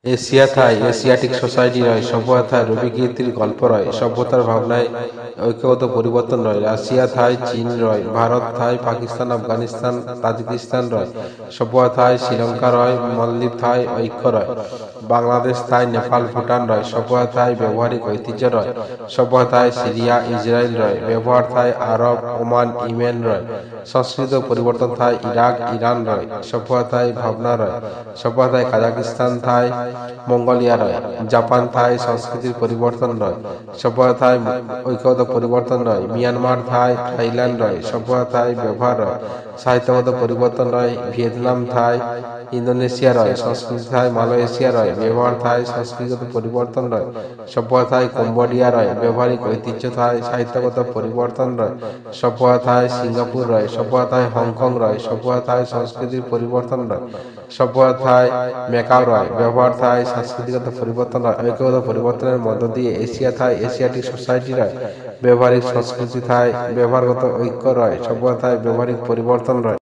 Asia থাই Asiatic society রয় সভ্যতা থাই রবি কীর্তির গল্প রয় সভ্যতার ভাবনায় ঐক্যগত পরিবর্তন রয় রাশিয়া থাই চীন রয় ভারত থাই পাকিস্তান আফগানিস্তান তাজিকিস্তান রয় সভ্যতা থাই শ্রীলঙ্কা রয় মলদ্বীপ থাই ঐক্য রয় বাংলাদেশ থাই নেপাল ভুটান রয় সভ্যতা থাই ব্যবহারিক ঐতিহ্য রয় সভ্যতা থাই সিরিয়া ইসরায়েল রয় ব্যবহার থাই আরব ওমান ইমেন রয় সংস্কৃত পরিবর্তন থাই ইরাক ইরান রয় সভ্যতা থাই ভাবনা রয় সভ্যতা থাই কাজাকিস্তান থাই মঙ্গোলিয়া রয় জাপান থাই সংস্কৃতির পরিবর্তন রয় সভ্যতা থাই ঐক্যগত পরিবর্তন রয় মিয়ানমার থাই থাইল্যান্ড রয় সভ্যতা থাই ব্যবহার রয় সাহিত্যগত পরিবর্তন রয় ভিয়েতনাম থাই ইন্দোনেশিয়া রয় সংস্কৃতি থাই মালয়েশিয়া রয় ব্যবহার থাই সংস্কৃতিগত পরিবর্তন রয় সভ্যতা থাই কম্বোডিয়া রয় ব্যবহারিক ঐতিহ্য থাই সাহিত্যগত পরিবর্তন রয় সভ্যতা থাই সিঙ্গাপুর রয় সভ্যতা থাই হংকং রয় সভ্যতা থাই সংস্কৃতির পরিবর্তন রয় সভ্যতা থাই মেকাও রয় ব্যবহার থাই সাংস্কৃতিগত পরিবর্তন রয় ঐক্যগত পরিবর্তনের মধ্য দিয়ে এশিয়া থাই এশিয়াটিক সোসাইটি রয় ব্যবহারিক সংস্কৃতি থাই ব্যবহারগত ঐক্য রয় সভ্যতা থাই ব্যবহারিক পরিবর্তন রয়।